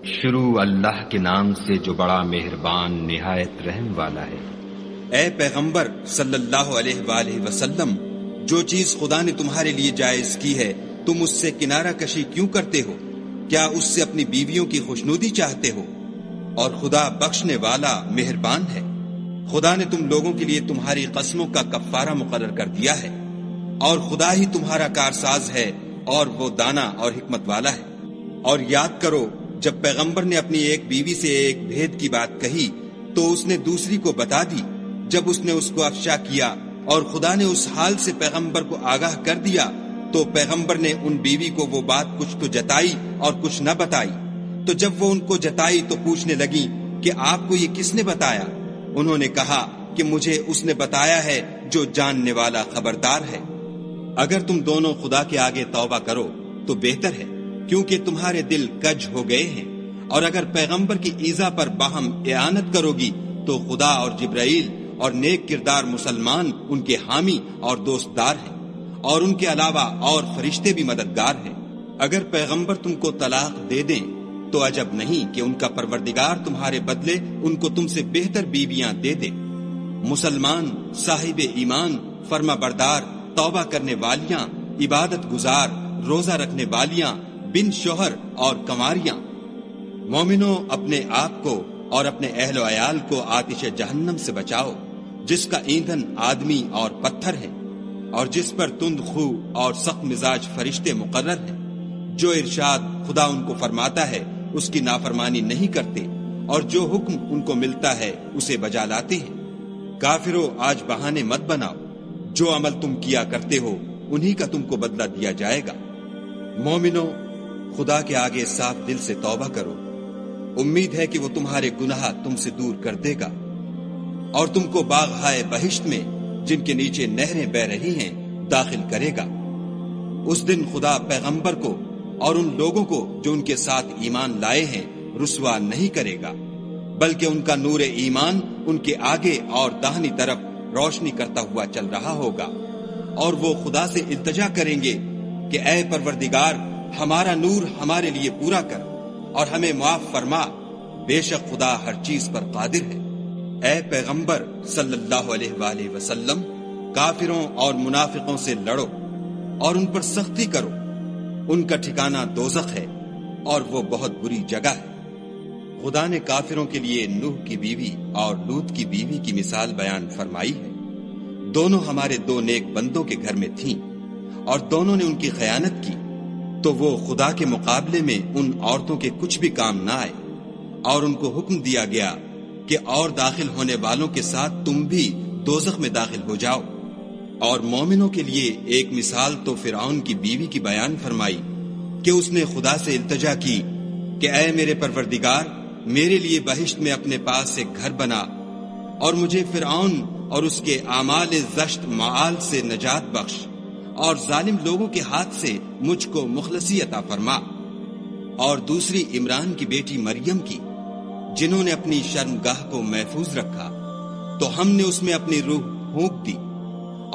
شروع اللہ کے نام سے جو بڑا مہربان نہایت رحم والا ہے۔ اے پیغمبر صلی اللہ علیہ وآلہ وسلم، جو چیز خدا نے تمہارے لیے جائز کی ہے تم اس سے کنارہ کشی کیوں کرتے ہو؟ کیا اس سے اپنی بیویوں کی خوشنودی چاہتے ہو؟ اور خدا بخشنے والا مہربان ہے۔ خدا نے تم لوگوں کے لیے تمہاری قسموں کا کفارہ مقرر کر دیا ہے، اور خدا ہی تمہارا کارساز ہے، اور وہ دانا اور حکمت والا ہے۔ اور یاد کرو جب پیغمبر نے اپنی ایک بیوی سے ایک بھید کی بات کہی تو اس نے دوسری کو بتا دی۔ جب اس نے اس کو افشا کیا اور خدا نے اس حال سے پیغمبر کو آگاہ کر دیا تو پیغمبر نے ان بیوی کو وہ بات کچھ تو جتائی اور کچھ نہ بتائی۔ تو جب وہ ان کو جتائی تو پوچھنے لگی کہ آپ کو یہ کس نے بتایا؟ انہوں نے کہا کہ مجھے اس نے بتایا ہے جو جاننے والا خبردار ہے۔ اگر تم دونوں خدا کے آگے توبہ کرو تو بہتر ہے، کیونکہ تمہارے دل کج ہو گئے ہیں۔ اور اگر پیغمبر کی ایذا پر باہم اعانت کرو گی تو خدا اور جبرائیل اور نیک کردار مسلمان ان کے حامی اور دوست دار ہیں، اور ان کے علاوہ اور فرشتے بھی مددگار ہیں۔ اگر پیغمبر تم کو طلاق دے دیں تو عجب نہیں کہ ان کا پروردگار تمہارے بدلے ان کو تم سے بہتر بیویاں دے دے۔ مسلمان، صاحب ایمان، فرما بردار، توبہ کرنے والیاں، عبادت گزار، روزہ رکھنے والیاں، بن شوہر اور کنواریاں۔ مومنوں، اپنے آپ کو اور اپنے اہل و عیال کو آتش جہنم سے بچاؤ، جس کا ایندھن آدمی اور پتھر ہے، اور جس پر تند خو اور سخت مزاج فرشتے مقرر ہیں۔ جو ارشاد خدا ان کو فرماتا ہے اس کی نافرمانی نہیں کرتے، اور جو حکم ان کو ملتا ہے اسے بجا لاتے ہیں۔ کافروں، آج بہانے مت بناؤ، جو عمل تم کیا کرتے ہو انہی کا تم کو بدلہ دیا جائے گا۔ مومنوں، خدا کے آگے صاف دل سے توبہ کرو، امید ہے کہ وہ تمہارے گناہ تم سے دور کر دے گا، اور تم کو باغہائے بہشت میں جن کے نیچے نہریں بہ رہی ہیں داخل کرے گا۔ اس دن خدا پیغمبر کو اور ان لوگوں کو جو ان کے ساتھ ایمان لائے ہیں رسوا نہیں کرے گا، بلکہ ان کا نور ایمان ان کے آگے اور داہنی طرف روشنی کرتا ہوا چل رہا ہوگا، اور وہ خدا سے التجا کریں گے کہ اے پروردگار، ہمارا نور ہمارے لیے پورا کر اور ہمیں معاف فرما، بے شک خدا ہر چیز پر قادر ہے۔ اے پیغمبر صلی اللہ علیہ وآلہ وسلم، کافروں اور منافقوں سے لڑو اور ان پر سختی کرو، ان کا ٹھکانہ دوزخ ہے اور وہ بہت بری جگہ ہے۔ خدا نے کافروں کے لیے نوح کی بیوی اور لوط کی بیوی کی مثال بیان فرمائی ہے۔ دونوں ہمارے دو نیک بندوں کے گھر میں تھیں، اور دونوں نے ان کی خیانت کی، تو وہ خدا کے مقابلے میں ان عورتوں کے کچھ بھی کام نہ آئے، اور ان کو حکم دیا گیا کہ اور داخل ہونے والوں کے ساتھ تم بھی دوزخ میں داخل ہو جاؤ۔ اور مومنوں کے لیے ایک مثال تو فرعون کی بیوی کی بیان فرمائی کہ اس نے خدا سے التجا کی کہ اے میرے پروردگار، میرے لیے بہشت میں اپنے پاس ایک گھر بنا، اور مجھے فرعون اور اس کے اعمال زشت معال سے نجات بخش، اور ظالم لوگوں کے ہاتھ سے مجھ کو مخلصی عطا فرما۔ اور دوسری عمران کی بیٹی مریم کی، جنہوں نے اپنی شرمگاہ کو محفوظ رکھا تو ہم نے اس میں اپنی روح پھونک دی،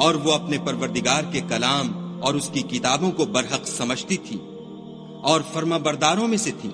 اور وہ اپنے پروردگار کے کلام اور اس کی کتابوں کو برحق سمجھتی تھی اور فرما برداروں میں سے تھی۔